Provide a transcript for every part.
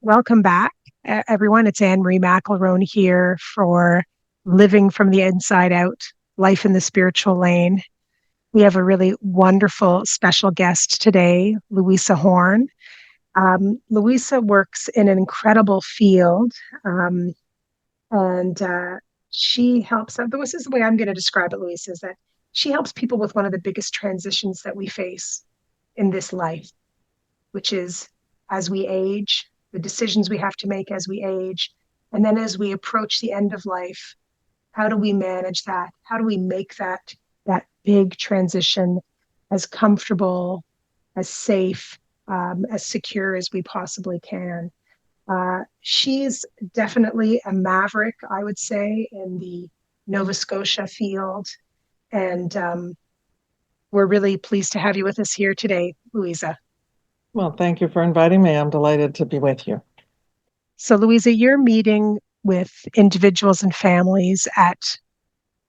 Welcome back, everyone. It's Anne Marie McElroan here for Living from the Inside Out, Life in the Spiritual Lane. We have a really wonderful special guest today, Louisa Horne. Louisa works in an incredible field, um, and she helps. This is the way I'm going to describe it, Louisa, is that she helps people with one of the biggest transitions that we face in this life, which is as we age, the decisions we have to make as we age, and then as we approach the end of life, how do we manage that? How do we make that big transition as comfortable, as safe, as secure as we possibly can? She's definitely a maverick, I would say, in the Nova Scotia field, and we're really pleased to have you with us here today, Louisa. Well, thank you for inviting me. I'm delighted to be with you. So, Louisa, you're meeting with individuals and families at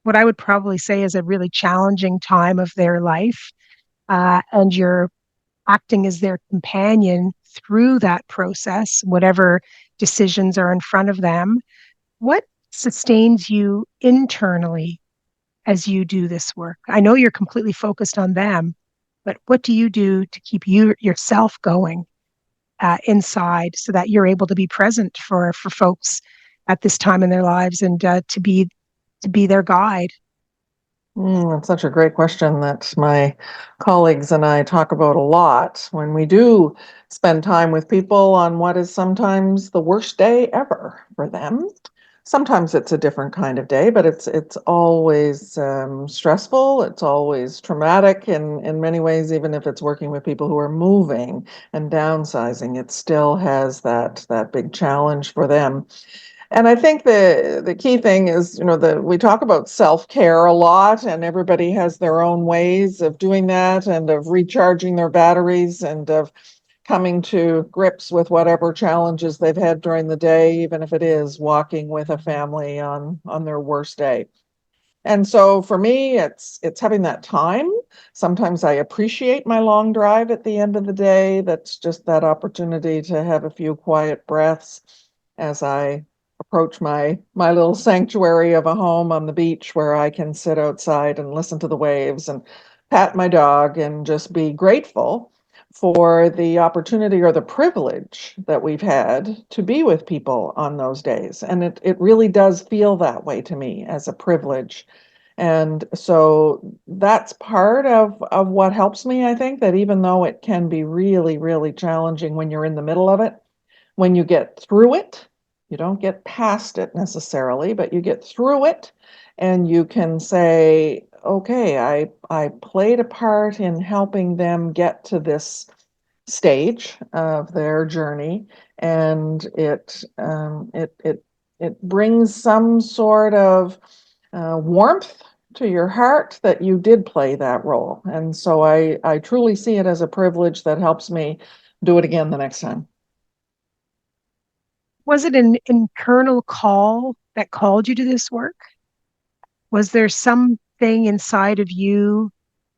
what I would probably say is a really challenging time of their life, and you're acting as their companion through that process, whatever decisions are in front of them. What sustains you internally as you do this work? I know you're completely focused on them, but what do you do to keep yourself going inside so that you're able to be present for folks at this time in their lives and to be their guide? That's such a great question that my colleagues and I talk about a lot when we do spend time with people on what is sometimes the worst day ever for them. Sometimes it's a different kind of day, but it's always stressful. It's always traumatic in many ways. Even if it's working with people who are moving and downsizing, it still has that big challenge for them. And I think the key thing is, that we talk about self-care a lot, and everybody has their own ways of doing that and of recharging their batteries and of coming to grips with whatever challenges they've had during the day, even if it is walking with a family on their worst day. And so for me, it's having that time. Sometimes I appreciate my long drive at the end of the day. That's just that opportunity to have a few quiet breaths as I approach my little sanctuary of a home on the beach where I can sit outside and listen to the waves and pat my dog and just be grateful for the opportunity or the privilege that we've had to be with people on those days. And it really does feel that way to me as a privilege. And so that's part of what helps me, I think, that even though it can be really, really challenging when you're in the middle of it, when you get through it, you don't get past it necessarily, but you get through it and you can say, okay, I played a part in helping them get to this stage of their journey, and it brings some sort of warmth to your heart that you did play that role. And so I truly see it as a privilege that helps me do it again the next time. Was it an internal call that called you to this work? Was there something inside of you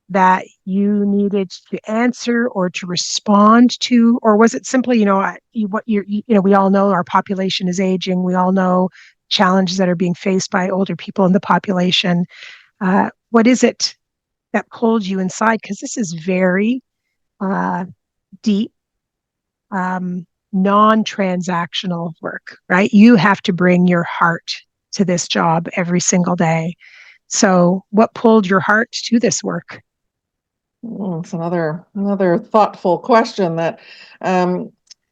that you needed to answer or to respond to, or was it simply, we all know our population is aging. We all know challenges that are being faced by older people in the population. What is it that pulled you inside? Because this is very uh, deep, non-transactional work, right? You have to bring your heart to this job every single day. So, what pulled your heart to this work? It's another thoughtful question that um,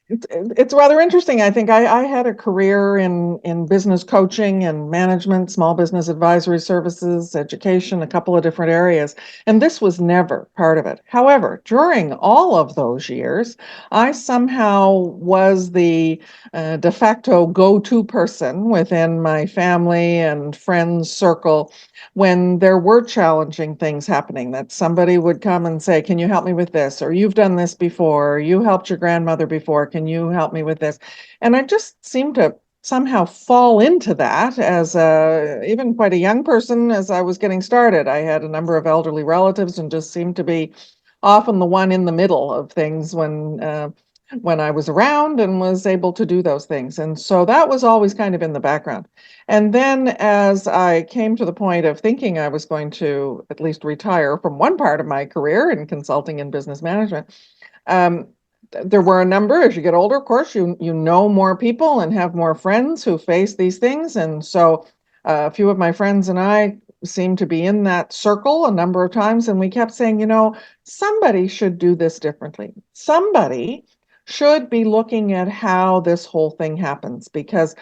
it's rather interesting. I think I had a career in business coaching and management, small business advisory services, education, a couple of different areas, and this was never part of it. However, during all of those years, I somehow was the de facto go-to person within my family and friends circle when there were challenging things happening, that somebody would come and say, can you help me with this? Or you've done this before, or you helped your grandmother before, can you help me with this? And I just seemed to somehow fall into that as even quite a young person as I was getting started. I had a number of elderly relatives and just seemed to be often the one in the middle of things when when I was around and was able to do those things. And so that was always kind of in the background. And then as I came to the point of thinking I was going to at least retire from one part of my career in consulting and business management, um, there were a number, as you get older, of course, you know more people and have more friends who face these things. And so a few of my friends and I seemed to be in that circle a number of times, and we kept saying, somebody should do this differently. Somebody should be looking at how this whole thing happens, because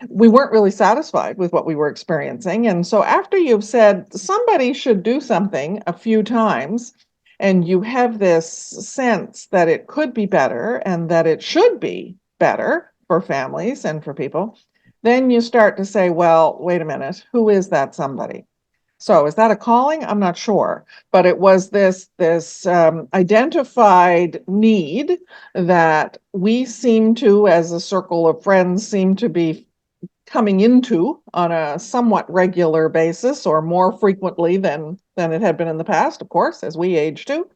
we weren't really satisfied with what we were experiencing. And so after you've said somebody should do something a few times, and you have this sense that it could be better and that it should be better for families and for people, then you start to say, well, wait a minute, who is that somebody? So is that a calling? I'm not sure, but it was this identified need that we seem to, as a circle of friends, seem to be coming into on a somewhat regular basis, or more frequently than it had been in the past, of course, as we age too.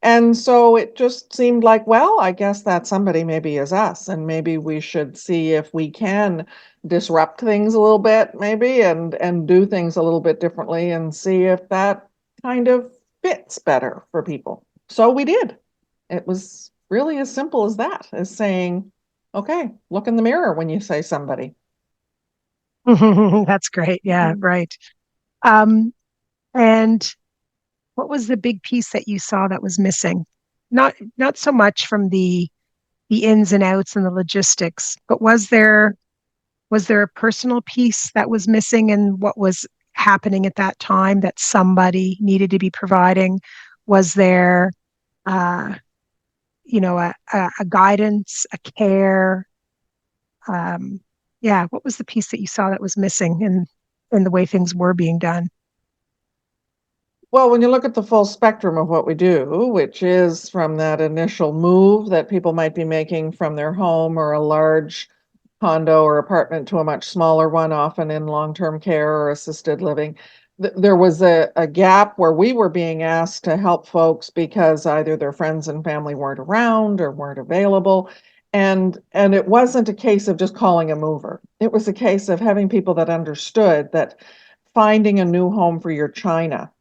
And so it just seemed like, well, I guess that somebody maybe is us, and maybe we should see if we can disrupt things a little bit, maybe, and do things a little bit differently, and see if that kind of fits better for people. So we did. It was really as simple as that, as saying, okay, look in the mirror when you say somebody. That's great. Yeah, Mhm. right. Um, and what was the big piece that you saw that was missing? Not so much from the ins and outs and the logistics, but was there a personal piece that was missing in what was happening at that time that somebody needed to be providing? Was there uh, a guidance, a care? Um, yeah, what was the piece that you saw that was missing in the way things were being done? Well, when you look at the full spectrum of what we do, which is from that initial move that people might be making from their home or a large condo or apartment to a much smaller one, often in long-term care or assisted living, there was a gap where we were being asked to help folks because either their friends and family weren't around or weren't available. And it wasn't a case of just calling a mover. It was a case of having people that understood that finding a new home for your china,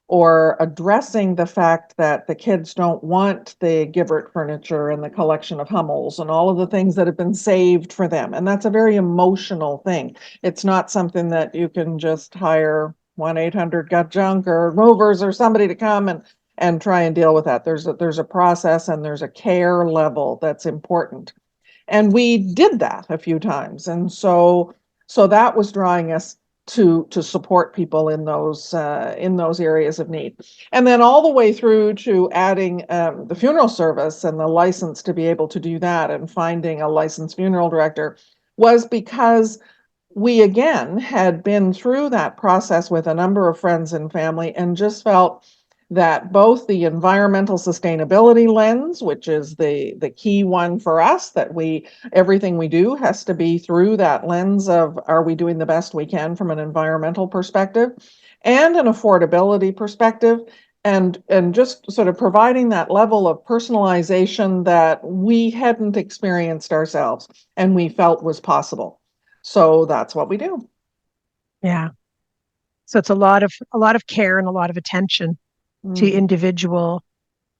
or addressing the fact that the kids don't want the Gibbert furniture and the collection of Hummels and all of the things that have been saved for them. And that's a very emotional thing. It's not something that you can just hire 1-800 Got Junk or movers or somebody to come and try and deal with that. There's a process and there's a care level that's important. And we did that a few times. And so that was drawing us to support people in those areas of need. And then all the way through to adding the funeral service and the license to be able to do that, and finding a licensed funeral director, was because we again had been through that process with a number of friends and family, and just felt that both the environmental sustainability lens, which is the key one for us, that everything we do has to be through that lens of, are we doing the best we can from an environmental perspective and an affordability perspective, and just sort of providing that level of personalization that we hadn't experienced ourselves and we felt was possible. So that's what we do. Yeah. So it's a lot of care and a lot of attention to Mhm. individual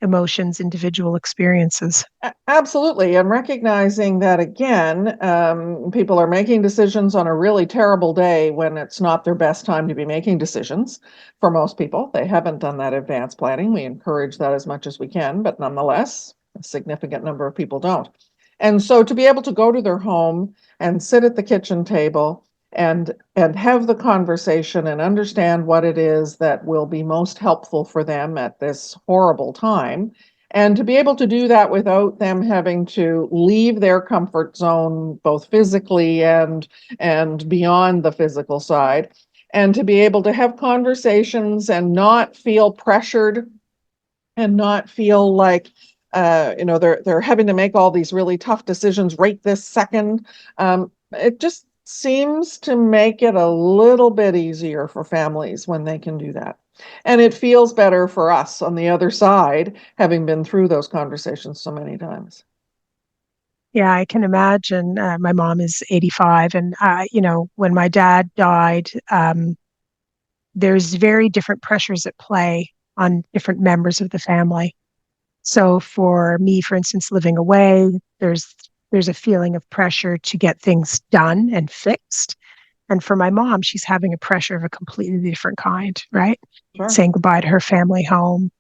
emotions, individual experiences. Absolutely. And recognizing that, again, people are making decisions on a really terrible day when it's not their best time to be making decisions. For most people, they haven't done that advanced planning. We encourage that as much as we can, but nonetheless, a significant number of people don't. And so to be able to go to their home and sit at the kitchen table and have the conversation and understand what it is that will be most helpful for them at this horrible time, and to be able to do that without them having to leave their comfort zone, both physically and beyond the physical side, and to be able to have conversations and not feel pressured, and not feel like they're having to make all these really tough decisions right this second. It just seems to make it a little bit easier for families when they can do that. And it feels better for us on the other side, having been through those conversations so many times. Yeah, I can imagine. My mom is 85, and when my dad died, there's very different pressures at play on different members of the family. So for me, for instance, living away, there's a feeling of pressure to get things done and fixed. And for my mom, she's having a pressure of a completely different kind, right? Sure. Saying goodbye to her family home.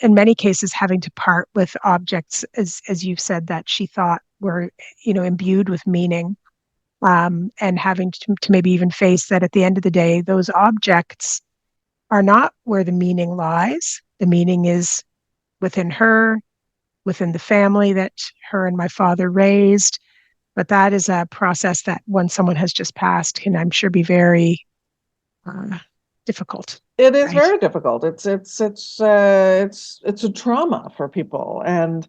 In many cases, having to part with objects, as you've said, that she thought were, imbued with meaning, and having to maybe even face that at the end of the day, those objects are not where the meaning lies. The meaning is within her, within the family that her and my father raised. But that is a process that when someone has just passed can, I'm sure, be very uh, difficult, It is right? very difficult. It's a trauma for people, and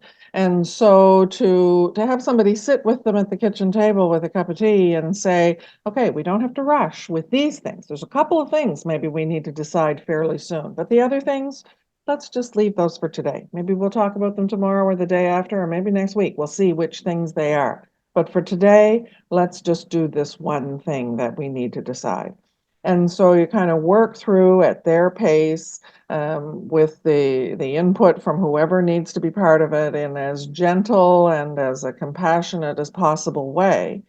so to have somebody sit with them at the kitchen table with a cup of tea and say, okay, we don't have to rush with these things. There's a couple of things maybe we need to decide fairly soon, but the other things, let's just leave those for today. Maybe we'll talk about them tomorrow or the day after, or maybe next week. We'll see which things they are. But for today, let's just do this one thing that we need to decide. And so you kind of work through at their pace, with the input from whoever needs to be part of it in as gentle and as a compassionate as possible way.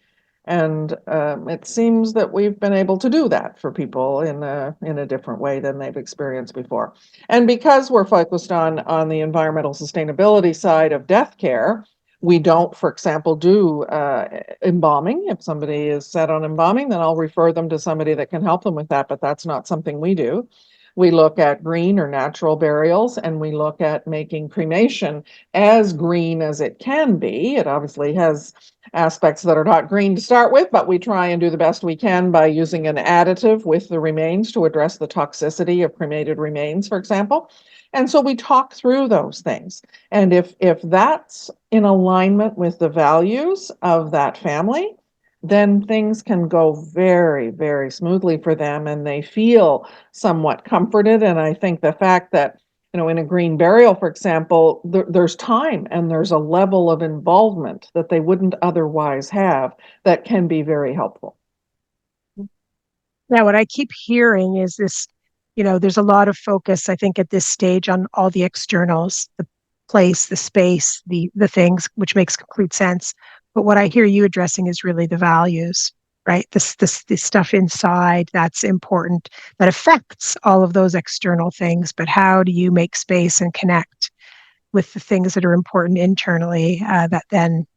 And it seems that we've been able to do that for people in a different way than they've experienced before. And because we're focused on the environmental sustainability side of death care, we don't, for example, do embalming. If somebody is set on embalming, then I'll refer them to somebody that can help them with that, but that's not something we do. We look at green or natural burials, and we look at making cremation as green as it can be. It obviously has aspects that are not green to start with, but we try and do the best we can by using an additive with the remains to address the toxicity of cremated remains, for example. And so we talk through those things. And if that's in alignment with the values of that family, then things can go very, very smoothly for them and they feel somewhat comforted. And I think the fact that, in a green burial, for example, there's time and there's a level of involvement that they wouldn't otherwise have that can be very helpful. Now, what I keep hearing is this, there's a lot of focus, I think, at this stage on all the externals, the place, the space, the things, which makes complete sense. But what I hear you addressing is really the values, right? This stuff inside that's important, that affects all of those external things. But how do you make space and connect with the things that are important internally, that then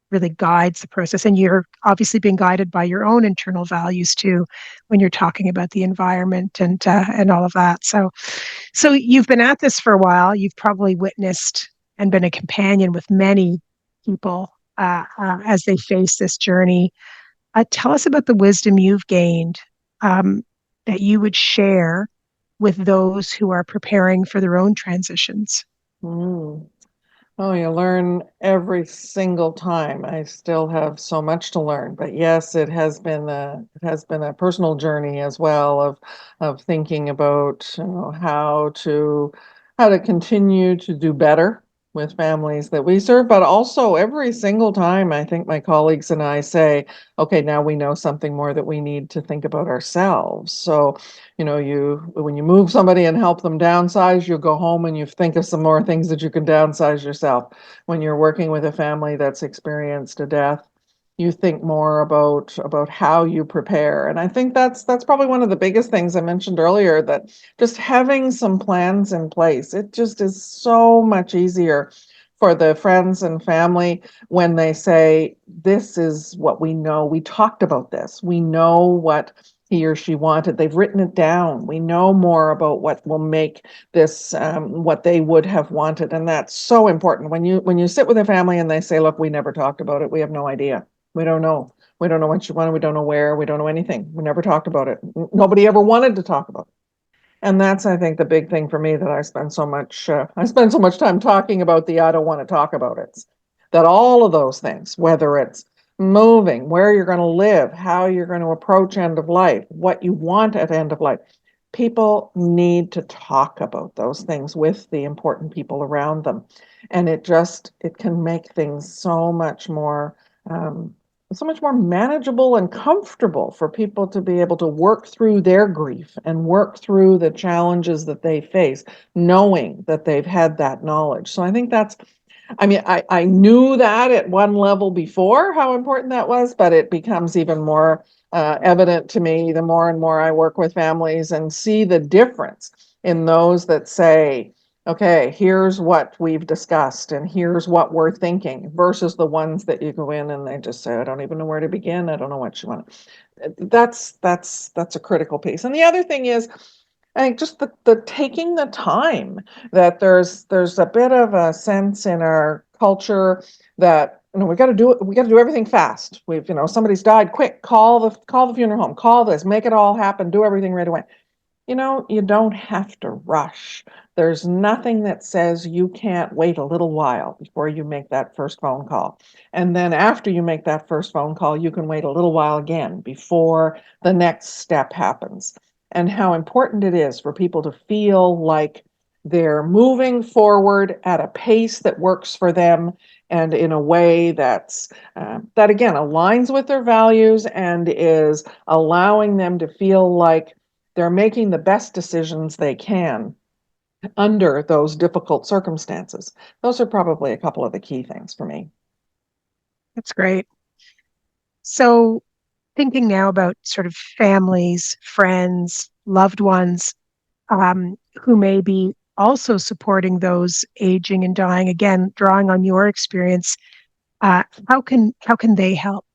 really guides the process? And you're obviously being guided by your own internal values too when you're talking about the environment and all of that. So you've been at this for a while. You've probably witnessed and been a companion with many people as they face this journey. Tell us about the wisdom you've gained, that you would share with those who are preparing for their own transitions. Mm. Oh, you learn every single time. I still have so much to learn, but yes, it has been a personal journey as well of thinking about, how to continue to do better with families that we serve, but also every single time I think my colleagues and I say, okay, now we know something more that we need to think about ourselves. So you when you move somebody and help them downsize, you go home and you think of some more things that you can downsize yourself. When you're working with a family that's experienced a death, you think more about how you prepare. And I think that's probably one of the biggest things I mentioned earlier, that just having some plans in place, it just is so much easier for the friends and family when they say, this is what we know. We talked about this. We know what he or she wanted. They've written it down. We know more about what will make this, what they would have wanted. And that's so important. When you sit with a family and they say, look, we never talked about it. We have no idea. We don't know. We don't know what you want. We don't know where. We don't know anything. We never talked about it. Nobody ever wanted to talk about it. And that's, I think, the big thing for me, that I spend so much time talking about the I don't want to talk about it. That all of those things, whether it's moving, where you're going to live, how you're going to approach end of life, what you want at end of life, people need to talk about those things with the important people around them. And it can make things um, so much more manageable and comfortable for people to be able to work through their grief and work through the challenges that they face, knowing that they've had that knowledge. So I think I knew that at one level before, how important that was, but it becomes even more evident to me the more and more I work with families and see the difference in those that say, okay, here's what we've discussed and here's what we're thinking, versus the ones that you go in and they just say, I don't even know where to begin. I don't know what you want. That's a critical piece. And the other thing is, I think just the taking the time, that there's a bit of a sense in our culture that we got to do everything fast. We've somebody's died, quick, call the funeral home, call this, make it all happen, do everything right away. You don't have to rush. There's nothing that says you can't wait a little while before you make that first phone call. And then after you make that first phone call, you can wait a little while again before the next step happens. And how important it is for people to feel like they're moving forward at a pace that works for them and in a way that again aligns with their values and is allowing them to feel like they're making the best decisions they can under those difficult circumstances. Those are probably a couple of the key things for me. That's great. So, thinking now about sort of families, friends, loved ones who may be also supporting those aging and dying. Again, drawing on your experience, how can they help?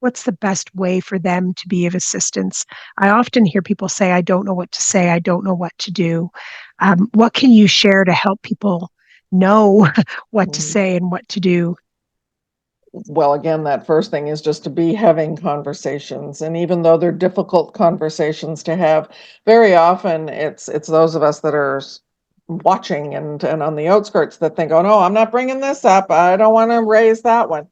What's the best way for them to be of assistance? I often hear people say, I don't know what to say. I don't know what to do. What can you share to help people know what to Mm. say and what to do? Well, again, that first thing is just to be having conversations. And even though they're difficult conversations to have, very often it's those of us that are watching and on the outskirts that think, oh no, I'm not bringing this up. I don't want to raise that one.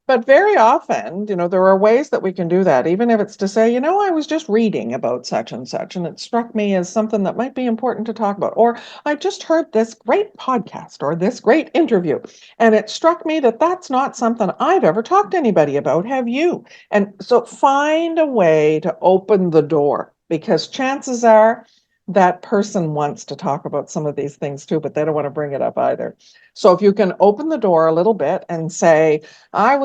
But very often, there are ways that we can do that, even if it's to say, I was just reading about such and it struck me as something that might be important to talk about. Or I just heard this great podcast or this great interview, and it struck me that that's not something I've ever talked to anybody about. Have you? And so find a way to open the door, because chances are that person wants to talk about some of these things too, but they don't want to bring it up either. So if you can open the door a little bit and say, I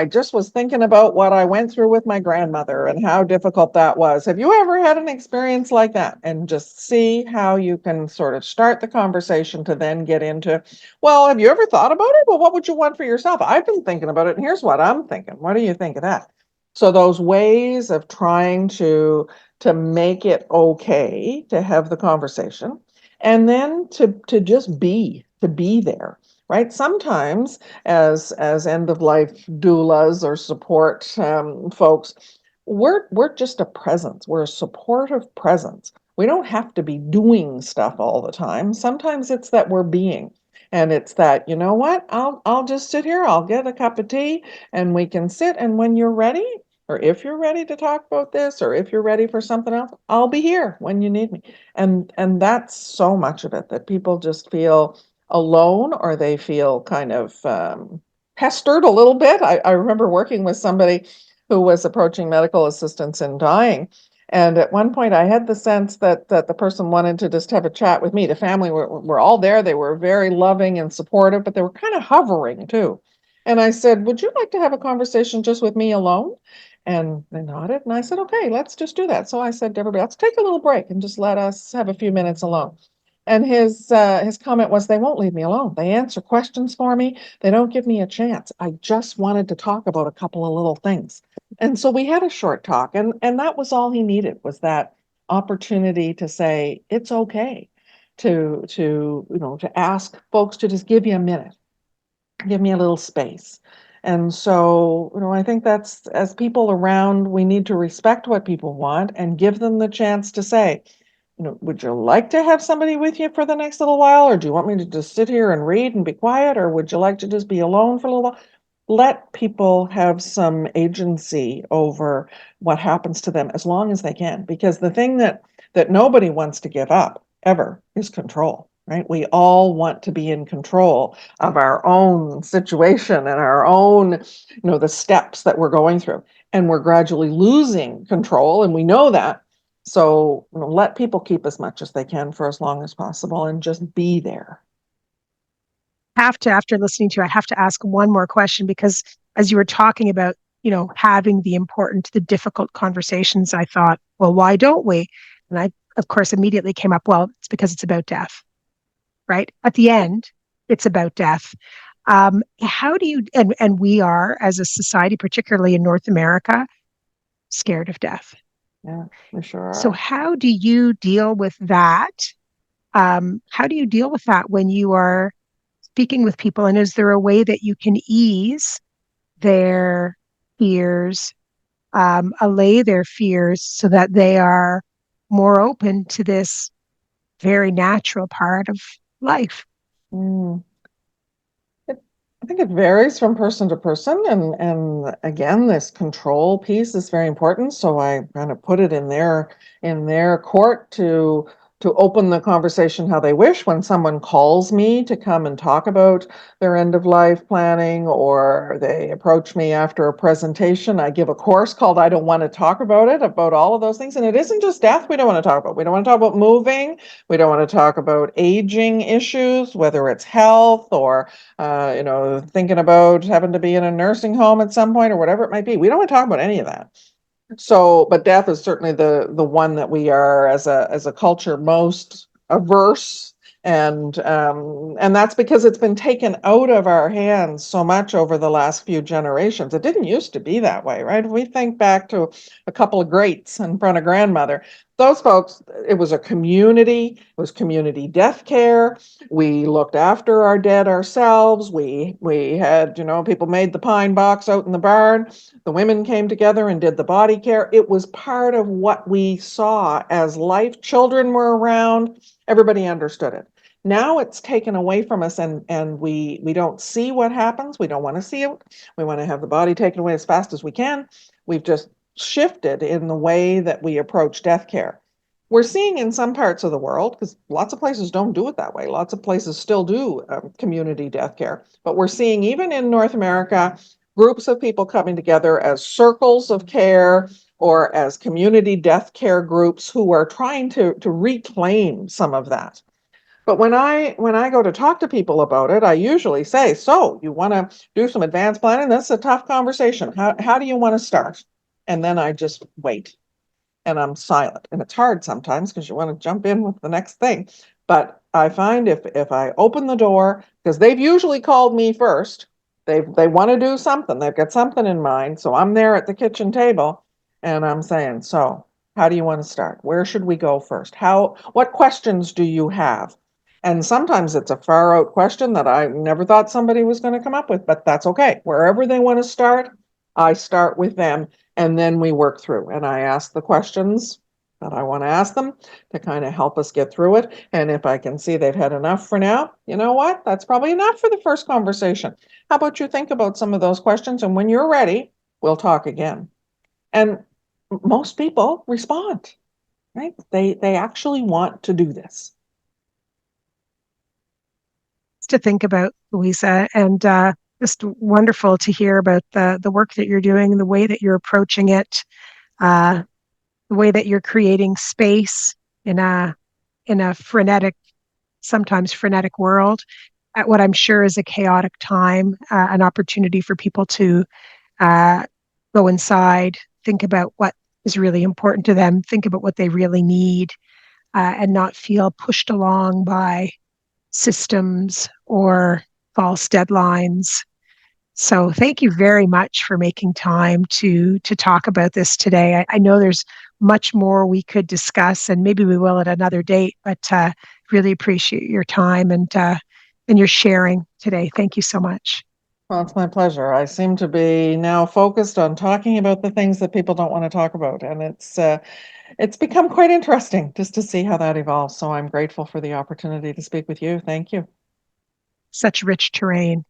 just was thinking about what I went through with my grandmother and how difficult that was. Have you ever had an experience like that? And just see how you can sort of start the conversation to then get into, well, have you ever thought about it? Well, what would you want for yourself? I've been thinking about it, and here's what I'm thinking. What do you think of that? So those ways of trying to make it okay to have the conversation, and then to just be there, right? Sometimes as end of life doulas or support folks, we're just a presence. We're a supportive presence. We don't have to be doing stuff all the time. Sometimes it's that we're being. And it's that, you know what, I'll just sit here, I'll get a cup of tea, and we can sit, and when you're ready, or if you're ready to talk about this, or if you're ready for something else, I'll be here when you need me. And that's so much of it, that people just feel alone, or they feel kind of pestered a little bit. I remember working with somebody who was approaching medical assistance and dying. And at one point, I had the sense that the person wanted to just have a chat with me. The family were all there. They were very loving and supportive, but they were kind of hovering too. And I said, would you like to have a conversation just with me alone? And they nodded. And I said, okay, let's just do that. So I said to everybody, let's take a little break and just let us have a few minutes alone. And his comment was, they won't leave me alone. They answer questions for me. They don't give me a chance. I just wanted to talk about a couple of little things. And so we had a short talk, and that was all he needed, was that opportunity to say, it's okay to ask folks to just give you a minute, give me a little space. And so, I think that's, as people around, we need to respect what people want and give them the chance to say, would you like to have somebody with you for the next little while? Or do you want me to just sit here and read and be quiet? Or would you like to just be alone for a little while? Let people have some agency over what happens to them as long as they can. Because the thing that nobody wants to give up ever is control, right? We all want to be in control of our own situation and our own, the steps that we're going through. And we're gradually losing control, and we know that. So let people keep as much as they can for as long as possible and just be there. After listening to you, I have to ask one more question because as you were talking about, having the important, the difficult conversations, I thought, well, why don't we? And I, of course, immediately came up, well, it's because it's about death, right? At the end, it's about death. How do you, and we are as a society, particularly in North America, scared of death. Yeah, we sure So are. how do you deal with that? How do you deal with that when you are speaking with people? And is there a way that you can ease their fears, allay their fears so that they are more open to this very natural part of life? Mm. I think it varies from person to person, and again, this control piece is very important. So I kind of put it in their court to open the conversation how they wish. When someone calls me to come and talk about their end of life planning, or they approach me after a presentation, I give a course called "I Don't Want to Talk About It," about all of those things. And it isn't just death we don't want to talk about. We don't want to talk about moving. We don't want to talk about aging issues, whether it's health or thinking about having to be in a nursing home at some point or whatever it might be. We don't want to talk about any of that. So, but death is certainly the one that we are as a culture most averse, and that's because it's been taken out of our hands so much over the last few generations. It didn't used to be that way, right? If we think back to a couple of greats in front of grandmother, those folks, it was a community, it was community death care. We looked after our dead ourselves. We had, people made the pine box out in the barn. The women came together and did the body care. It was part of what we saw as life. Children were around. Everybody understood it. Now it's taken away from us, and we don't see what happens. We don't want to see it. We want to have the body taken away as fast as we can. We've just shifted in the way that we approach death care. We're seeing in some parts of the world, because lots of places don't do it that way. Lots of places still do community death care. But we're seeing, even in North America, groups of people coming together as circles of care or as community death care groups who are trying to reclaim some of that. But when I go to talk to people about it, I usually say, so you want to do some advanced planning? That's a tough conversation. How do you want to start? And then I just wait and I'm silent. And it's hard sometimes because you want to jump in with the next thing. But I find if I open the door, because they've usually called me first, they want to do something. They've got something in mind. So I'm there at the kitchen table and I'm saying, so how do you want to start? Where should we go first? What questions do you have? And sometimes it's a far out question that I never thought somebody was going to come up with, but that's okay. Wherever they want to start, I start with them, and then we work through. And I ask the questions that I want to ask them to kind of help us get through it. And if I can see they've had enough for now, you know what? That's probably enough for the first conversation. How about you think about some of those questions? And when you're ready, we'll talk again. And most people respond, right? They actually want to do this. To think about, Louisa, and just wonderful to hear about the work that you're doing, the way that you're approaching it, uh, the way that you're creating space in a frenetic, sometimes frenetic world, at what I'm sure is a chaotic time, an opportunity for people to uh, go inside, think about what is really important to them, think about what they really need, and not feel pushed along by systems or false deadlines. So thank you very much for making time to talk about this today. I know there's much more we could discuss, and maybe we will at another date. But really appreciate your time and your sharing today. Thank you so much. Well, it's my pleasure. I seem to be now focused on talking about the things that people don't want to talk about, and it's become quite interesting just to see how that evolves. So I'm grateful for the opportunity to speak with you. Thank you. Such rich terrain.